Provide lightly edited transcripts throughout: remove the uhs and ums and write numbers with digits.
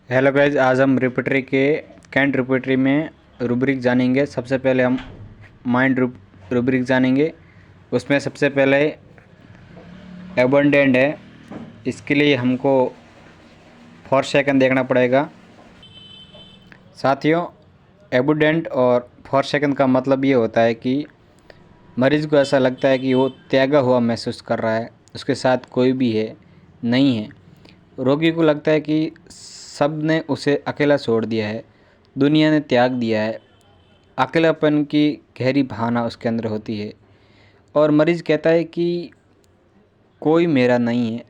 Hello guys, आज हम repertory के कैंट रिपोर्टरी में रूब्रिक जानेंगे। सबसे पहले हम माइंड रूब्रिक जानेंगे। उसमें सबसे पहले एबंडेंट है, इसके लिए हमको 4 सेकंड देखना पड़ेगा। साथियों, एबुडेंट और 4 सेकंड का मतलब ये होता है कि मरीज़ को ऐसा लगता है कि वो त्यागा हुआ महसूस कर रहा है, उसके साथ कोई भी है नहीं है। रोगी को लगता है कि सब ने उसे अकेला छोड़ दिया है, दुनिया ने त्याग दिया है। अकेलापन की गहरी भावना उसके अंदर होती है और मरीज़ कहता है कि कोई मेरा नहीं है,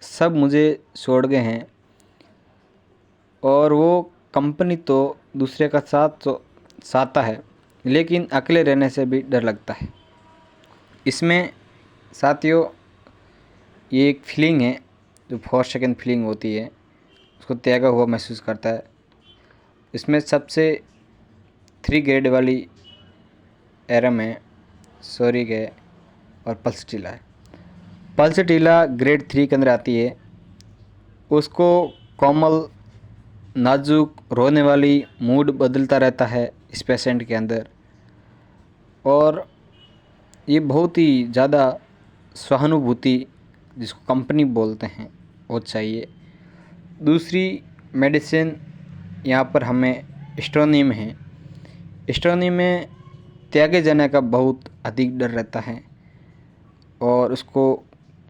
सब मुझे छोड़ गए हैं। और वो कंपनी तो दूसरे का साथ तो साता है, लेकिन अकेले रहने से भी डर लगता है। इसमें साथियों ये एक फीलिंग है जो 4 सेकंड फीलिंग होती है, उसको त्यागा हुआ महसूस करता है। इसमें सबसे 3 ग्रेड वाली एरम है, सोरिक है और पल्सटीला है। पल्सटीला ग्रेड 3 के अंदर आती है। उसको कोमल, नाजुक, रोने वाली मूड बदलता रहता है इस पेशेंट के अंदर, और ये बहुत ही ज़्यादा सहानुभूति, जिसको कंपनी बोलते हैं, वो चाहिए। दूसरी मेडिसिन यहाँ पर हमें स्ट्रोनिम है। स्ट्रोनिम में त्यागे जाने का बहुत अधिक डर रहता है और उसको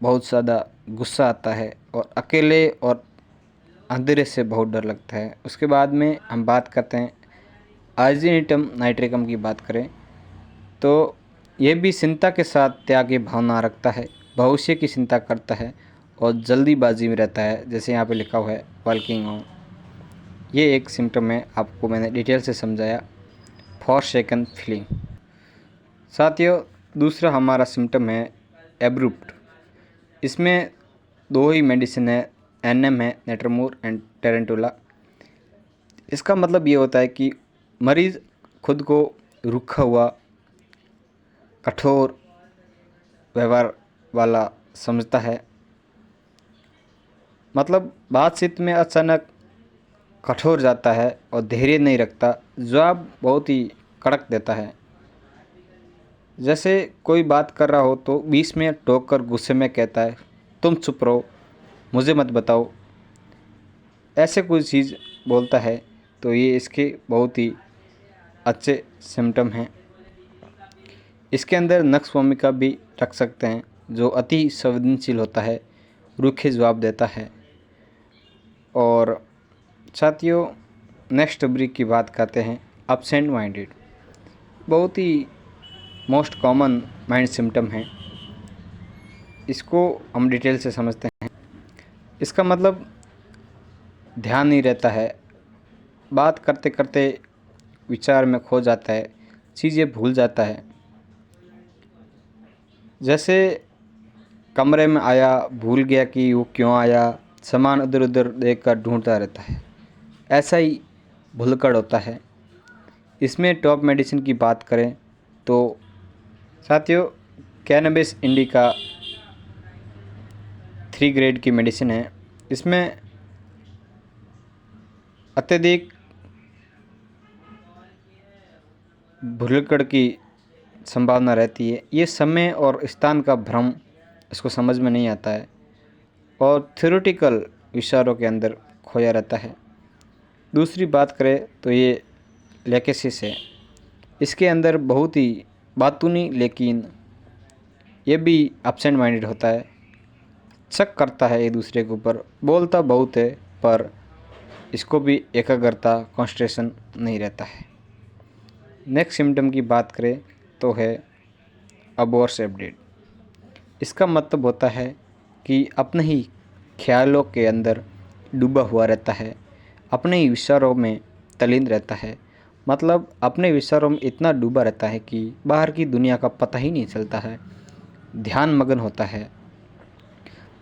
बहुत ज़्यादा गुस्सा आता है और अकेले और अंधेरे से बहुत डर लगता है। उसके बाद में हम बात करते हैं आइजेनिटम नाइट्रिकम की बात करें तो ये भी चिंता के साथ त्याग की भावना रखता है, भविष्य की चिंता करता है और जल्दीबाजी में रहता है, जैसे यहाँ पे लिखा हुआ है वर्किंग ऑन। ये एक सिम्टम है, आपको मैंने डिटेल से समझाया। 4 सेकंड फीलिंग। साथियों, दूसरा हमारा सिम्टम है एब्रुप्ट। इसमें 2 ही मेडिसिन है, एनएम है, नेट्रोमोर एंड टेरेंटुला। इसका मतलब ये होता है कि मरीज़ खुद को रुखा हुआ, कठोर व्यवहार वाला समझता है। मतलब बातचीत में अचानक कठोर जाता है और धैर्य नहीं रखता, जवाब बहुत ही कड़क देता है। जैसे कोई बात कर रहा हो तो बीच में टोक कर गुस्से में कहता है, तुम चुप रहो, मुझे मत बताओ। ऐसे कोई चीज़ बोलता है तो ये इसके बहुत ही अच्छे सिम्टम हैं। इसके अंदर नक्श भूमिका भी रख सकते हैं, जो अति संवेदनशील होता है, रूखे जवाब देता है। और साथियों, नेक्स्ट ब्रीक की बात करते हैं एब्सेंट माइंडेड। बहुत ही मोस्ट कॉमन माइंड सिम्टम है, इसको हम डिटेल से समझते हैं। इसका मतलब ध्यान नहीं रहता है, बात करते करते विचार में खो जाता है, चीज़ें भूल जाता है। जैसे कमरे में आया, भूल गया कि वो क्यों आया, सामान उधर उधर देख कर ढूंढता रहता है, ऐसा ही भुलक्कड़ होता है। इसमें टॉप मेडिसिन की बात करें तो साथियों कैनबिस इंडिका 3 ग्रेड की मेडिसिन है। इसमें अत्यधिक भुलक्कड़ की संभावना रहती है। ये समय और स्थान का भ्रम इसको समझ में नहीं आता है और थ्योरेटिकल विचारों के अंदर खोया रहता है। दूसरी बात करें तो ये लेकेसिस है। इसके अंदर बहुत ही बातूनी, लेकिन ये भी एब्सेंट माइंडेड होता है, शक करता है एक दूसरे के ऊपर, बोलता बहुत है पर इसको भी एकाग्रता, कंसंट्रेशन नहीं रहता है। नेक्स्ट सिम्टम की बात करें तो है अबोर्स अपडेट। इसका मतलब होता है कि अपने ही ख्यालों के अंदर डूबा हुआ रहता है, अपने ही विचारों में तल्लीन रहता है। मतलब अपने विचारों में इतना डूबा रहता है कि बाहर की दुनिया का पता ही नहीं चलता है, ध्यान मग्न होता है।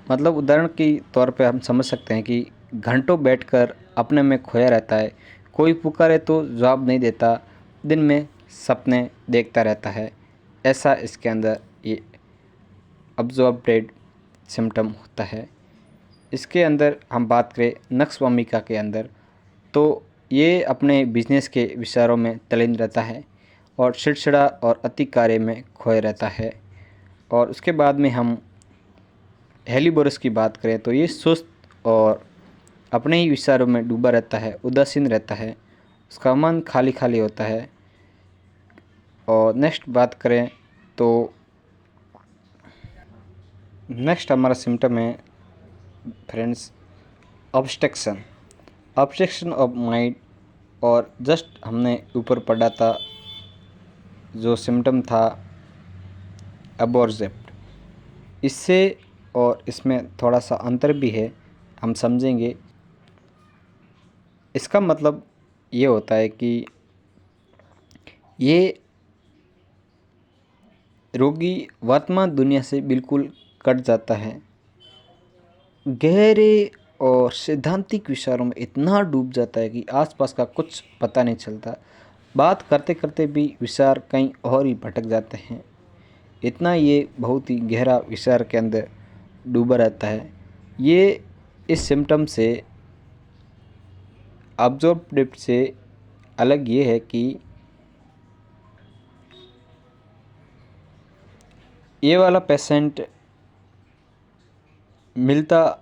मतलब उदाहरण के तौर पे हम समझ सकते हैं कि घंटों बैठकर अपने में खोया रहता है, कोई पुकारे तो जवाब नहीं देता, दिन में सपने देखता रहता है। ऐसा इसके अंदर ये अब्जॉर्बेड सिम्टम होता है। इसके अंदर हम बात करें नक्श भूमिका के अंदर तो ये अपने बिजनेस के विचारों में तल्लीन रहता है और चिड़चिड़ा और अति कार्य में खोए रहता है। और उसके बाद में हम हेलिबोरस की बात करें तो ये सुस्त और अपने ही विचारों में डूबा रहता है, उदासीन रहता है, उसका मन खाली खाली होता है। और नेक्स्ट बात करें तो नेक्स्ट हमारा सिम्टम है फ्रेंड्स ऑब्स्ट्रक्शन ऑफ माइंड। और जस्ट हमने ऊपर पढ़ा था जो सिम्टम था अबॉर्जेप्ट, इससे और इसमें थोड़ा सा अंतर भी है, हम समझेंगे। इसका मतलब ये होता है कि ये रोगी वर्तमान दुनिया से बिल्कुल कट जाता है, गहरे और सैद्धांतिक विचारों में इतना डूब जाता है कि आसपास का कुछ पता नहीं चलता। बात करते करते भी विचार कहीं और ही भटक जाते हैं। इतना ये बहुत ही गहरा विचार के अंदर डूबा रहता है। ये इस सिम्टम से अब्जॉर्प्टिव से अलग ये है कि ये वाला पेशेंट मिलता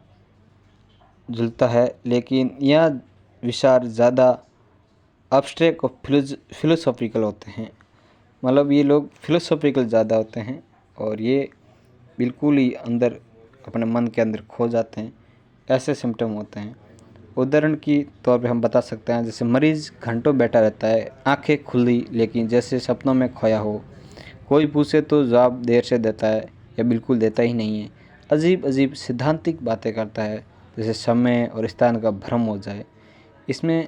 जुलता है, लेकिन यह विचार ज़्यादा अब्स्ट्रैक्ट और फिलोसॉफिकल होते हैं। मतलब ये लोग फिलोसॉफिकल ज़्यादा होते हैं और ये बिल्कुल ही अंदर अपने मन के अंदर खो जाते हैं। ऐसे सिम्टम होते हैं। उदाहरण की तौर पे हम बता सकते हैं, जैसे मरीज़ घंटों बैठा रहता है, आंखें खुली लेकिन जैसे सपनों में खोया हो। कोई पूछे तो जवाब देर से देता है या बिल्कुल देता ही नहीं है। अजीब अजीब सिद्धांतिक बातें करता है, जैसे समय और स्थान का भ्रम हो जाए। इसमें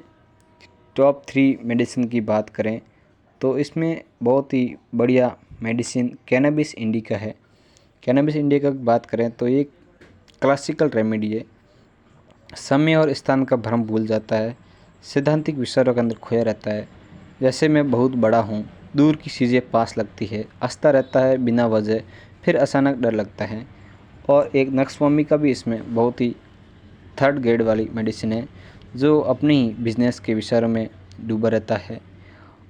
टॉप 3 मेडिसिन की बात करें तो इसमें बहुत ही बढ़िया मेडिसिन कैनबिस इंडिका है। कैनबिस इंडिका की बात करें तो ये क्लासिकल रेमेडी है। समय और स्थान का भ्रम भूल जाता है, सैद्धांतिक विचारों के अंदर खोया रहता है। जैसे मैं बहुत बड़ा हूँ, दूर की चीज़ें पास लगती है, हंसता रहता है बिना वजह, फिर अचानक डर लगता है। और एक नक्सवामी का भी इसमें बहुत ही 3rd ग्रेड वाली मेडिसिन है, जो अपनी ही बिजनेस के विचारों में डूबा रहता है,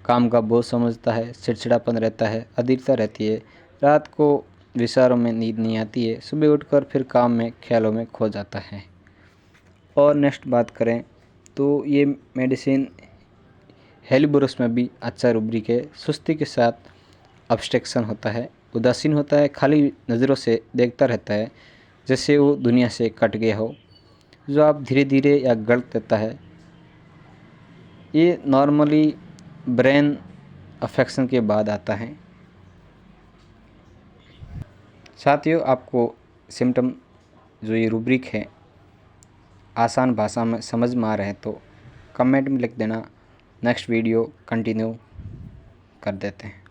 काम का बोझ समझता है, चिड़चिड़ापन रहता है, अधीरता रहती है, रात को विचारों में नींद नहीं आती है, सुबह उठकर फिर काम में ख्यालों में खो जाता है। और नेक्स्ट बात करें तो ये मेडिसिन हेलिबोरस में भी अच्छा रुब्रिक है। सुस्ती के साथ अब्स्ट्रक्शन होता है, उदासीन होता है, खाली नज़रों से देखता रहता है जैसे वो दुनिया से कट गया हो, जो आप धीरे धीरे या गलत देता है। ये नॉर्मली ब्रेन अफेक्शन के बाद आता है। साथियों, आपको सिम्टम जो ये रूब्रिक है आसान भाषा में समझ में आ रहे हैं तो कमेंट में लिख देना, नेक्स्ट वीडियो कंटिन्यू कर देते हैं।